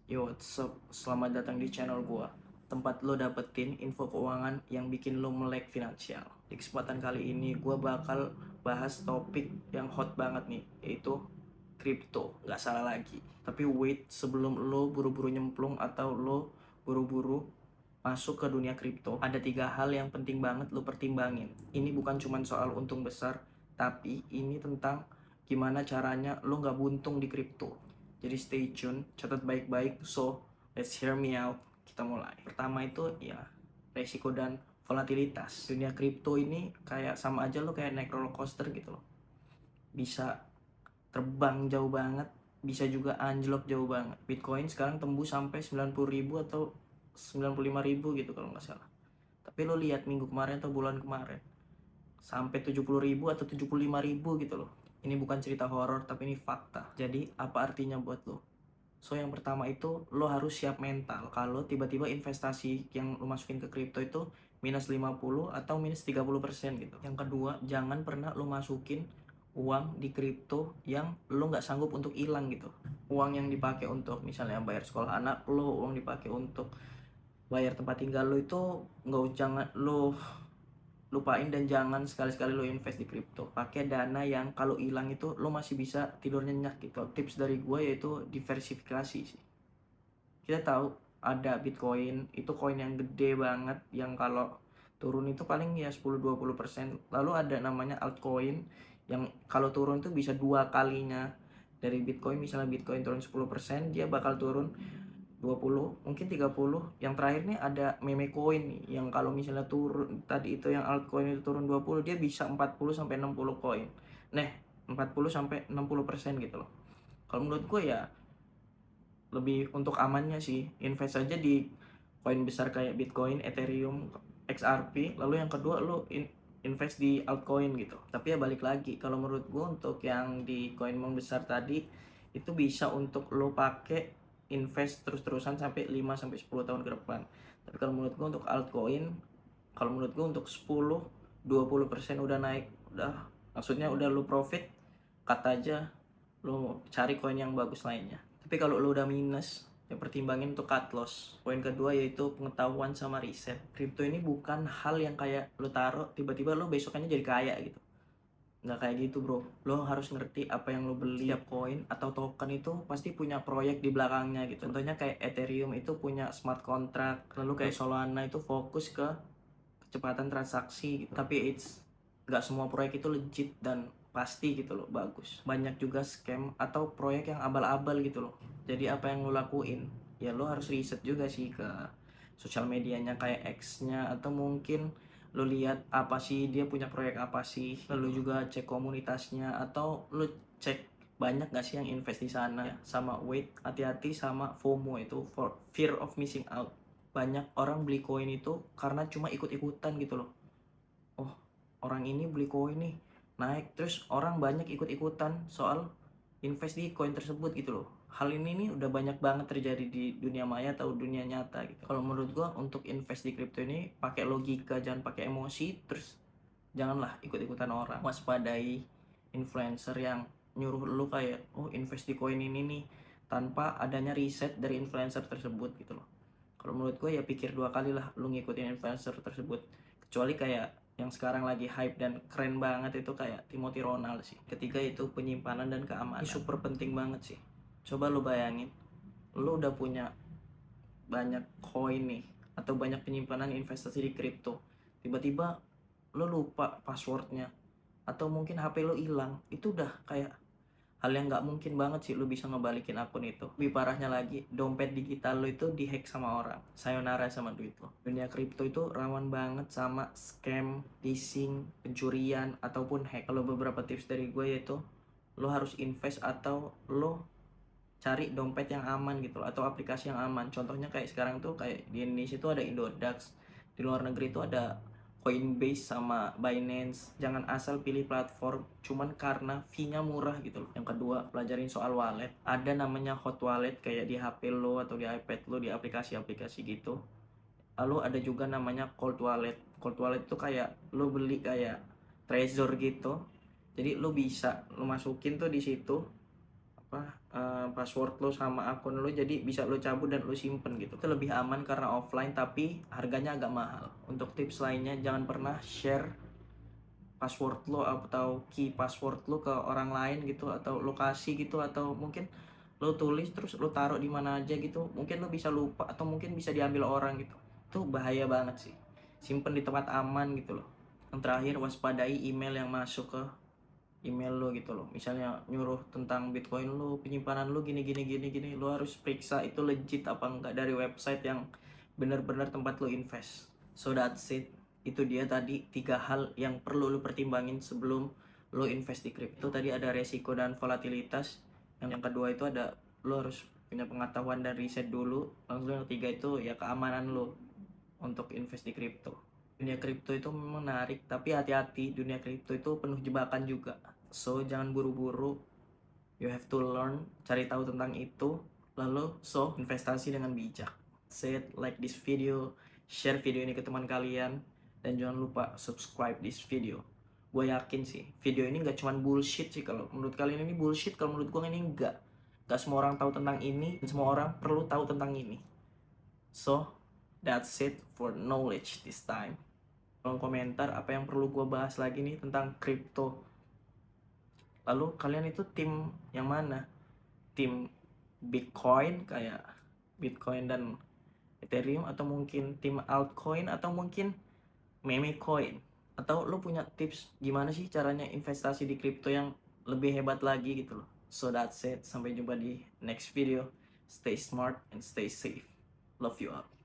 Yo, what's up? Selamat datang di channel gua. Tempat lo dapetin info keuangan yang bikin lo melek finansial. Di kesempatan kali ini gua bakal bahas topik yang hot banget nih, yaitu kripto. Nggak salah lagi. Tapi wait, sebelum lo buru-buru nyemplung atau lo buru-buru masuk ke dunia kripto, ada 3 hal yang penting banget lo pertimbangin. Ini bukan cuma soal untung besar, tapi ini tentang gimana caranya lo nggak buntung di kripto. Jadi stay tune, catat baik-baik. So, let's hear me out. Kita mulai. Pertama itu ya resiko dan volatilitas. Dunia kripto ini kayak sama aja lo kayak naik roller coaster gitu loh. Bisa terbang jauh banget, bisa juga anjlok jauh banget. Bitcoin sekarang tembus sampai 90.000 atau 95.000 gitu kalau nggak salah. Tapi lo lihat minggu kemarin atau bulan kemarin sampai 70.000 atau 75.000 gitu loh. Ini bukan cerita horor tapi ini fakta. Jadi apa artinya buat lo? So yang pertama itu lo harus siap mental kalau tiba-tiba investasi yang lo masukin ke kripto itu minus 50 atau minus 30% gitu. Yang kedua, jangan pernah lo masukin uang di kripto yang lo nggak sanggup untuk hilang gitu. Uang yang dipakai untuk misalnya bayar sekolah anak lo, uang dipakai untuk bayar tempat tinggal lo itu nggak, jangan lo lupain, dan jangan sekali-sekali lo invest di kripto. Pakai dana yang kalau hilang itu lo masih bisa tidur nyenyak gitu. Tips dari gue yaitu diversifikasi sih. Kita tahu ada Bitcoin, itu koin yang gede banget yang kalau turun itu paling ya 10-20%. Lalu ada namanya altcoin yang kalau turun itu bisa 2 kalinya dari Bitcoin. Misalnya Bitcoin turun 10%, dia bakal turun 20, mungkin 30. Yang terakhir nih ada meme coin nih, yang kalau misalnya turun tadi itu yang altcoin itu turun 20, dia bisa 40 sampai 60 koin. Nah, 40 sampai 60% gitu loh. Kalau menurut gue ya lebih untuk amannya sih invest aja di koin besar kayak Bitcoin, Ethereum, XRP. Lalu yang kedua lo invest di altcoin gitu. Tapi ya balik lagi, kalau menurut gue untuk yang di koin besar tadi itu bisa untuk lo pakai invest terus-terusan sampai 5 sampai 10 tahun ke depan. Tapi kalau menurut gue untuk altcoin, kalau menurut gue untuk 10-20% udah naik, udah maksudnya udah lo profit, kata aja lo cari koin yang bagus lainnya. Tapi kalau lo udah minus, ya pertimbangin untuk cut loss. Poin kedua yaitu pengetahuan sama riset. Kripto ini bukan hal yang kayak lo taruh tiba-tiba lo besokannya jadi kaya gitu. Nggak kayak gitu bro. Lo harus ngerti apa yang lo beli. Setiap koin atau token itu pasti punya proyek di belakangnya gitu. Contohnya kayak Ethereum itu punya smart contract. Lalu kayak Solana itu fokus ke kecepatan transaksi gitu. Tapi nggak semua proyek itu legit dan pasti gitu loh bagus. Banyak juga scam atau proyek yang abal-abal gitu loh. Jadi apa yang lo lakuin, ya lo harus riset juga sih ke sosial medianya kayak X-nya, atau mungkin lo lihat apa sih dia punya proyek apa sih, lalu juga cek komunitasnya, atau lo cek banyak gak sih yang invest di sana ya. Sama wait, hati-hati sama FOMO, itu for fear of missing out. Banyak orang beli koin itu karena cuma ikut-ikutan gitu loh. Oh, orang ini beli koin nih naik, terus orang banyak ikut-ikutan soal invest di koin tersebut gitu loh. Hal ini nih udah banyak banget terjadi di dunia maya atau dunia nyata gitu. Kalau menurut gua untuk invest di kripto ini pakai logika, jangan pakai emosi. Terus janganlah ikut-ikutan orang. Waspadai influencer yang nyuruh lu kayak oh invest di koin ini nih tanpa adanya riset dari influencer tersebut gitu loh. Kalau menurut gue ya pikir 2 kali lah lu ngikutin influencer tersebut. Kecuali kayak yang sekarang lagi hype dan keren banget itu kayak Timothy Ronald sih. Ketiga itu penyimpanan dan keamanan. Ini super penting banget sih. Coba lu bayangin, lu udah punya banyak koin nih atau banyak penyimpanan investasi di kripto. Tiba-tiba lu lupa passwordnya atau mungkin HP lo hilang, itu udah kayak hal yang nggak mungkin banget sih lo bisa ngebalikin akun itu. Lebih parahnya lagi, dompet digital lo itu dihack sama orang, sayonara sama duit lo. Dunia kripto itu rawan banget sama scam, phishing, pencurian, ataupun hack. Kalau beberapa tips dari gue yaitu lo harus invest atau lo cari dompet yang aman gitu loh, atau aplikasi yang aman. Contohnya kayak sekarang tuh kayak di Indonesia itu ada Indodax, di luar negeri itu ada Coinbase sama Binance. Jangan asal pilih platform cuman karena fee-nya murah gitu loh. Yang kedua, pelajarin soal wallet. Ada namanya hot wallet kayak di HP lo atau di iPad lo, di aplikasi-aplikasi gitu. Lalu ada juga namanya cold wallet. Cold wallet itu kayak lo beli kayak treasure gitu. Jadi lo bisa lo masukin tuh di situ password lo sama akun lo, jadi bisa lo cabut dan lo simpen gitu. Itu lebih aman karena offline, tapi harganya agak mahal. Untuk tips lainnya, jangan pernah share password lo atau key password lo ke orang lain gitu, atau lokasi gitu, atau mungkin lo tulis terus lo taruh di mana aja gitu, mungkin lo bisa lupa atau mungkin bisa diambil orang gitu. Itu bahaya banget sih. Simpen di tempat aman gitu loh. Yang terakhir, waspadai email yang masuk ke email lo gitu loh. Misalnya nyuruh tentang Bitcoin lo, penyimpanan lo gini gini gini gini, lo harus periksa itu legit apa enggak dari website yang benar-benar tempat lo invest. So that's it. Itu dia tadi 3 hal yang perlu lo pertimbangin sebelum lo invest di crypto. Tadi ada resiko dan volatilitas. Yang kedua itu ada lo harus punya pengetahuan dan riset dulu. Lalu yang ketiga itu ya keamanan lo untuk invest di crypto. Dunia kripto itu menarik, tapi hati-hati, dunia kripto itu penuh jebakan juga. So jangan buru-buru, you have to learn, cari tahu tentang itu, lalu investasi dengan bijak. Set, like this video, share video ini ke teman kalian, dan jangan lupa subscribe this video. Gue yakin sih, video ini gak cuman bullshit sih. Kalau menurut kalian ini bullshit, kalau menurut gue ini enggak. Gak semua orang tahu tentang ini, dan semua orang perlu tahu tentang ini. So, that's it for knowledge this time. Kolom komentar apa yang perlu gue bahas lagi nih tentang kripto. Lalu kalian itu tim yang mana? Tim Bitcoin kayak Bitcoin dan Ethereum, atau mungkin tim altcoin, atau mungkin meme coin? Atau lo punya tips gimana sih caranya investasi di kripto yang lebih hebat lagi gitu loh. So that's it. Sampai jumpa di next video. Stay smart and stay safe. Love you all.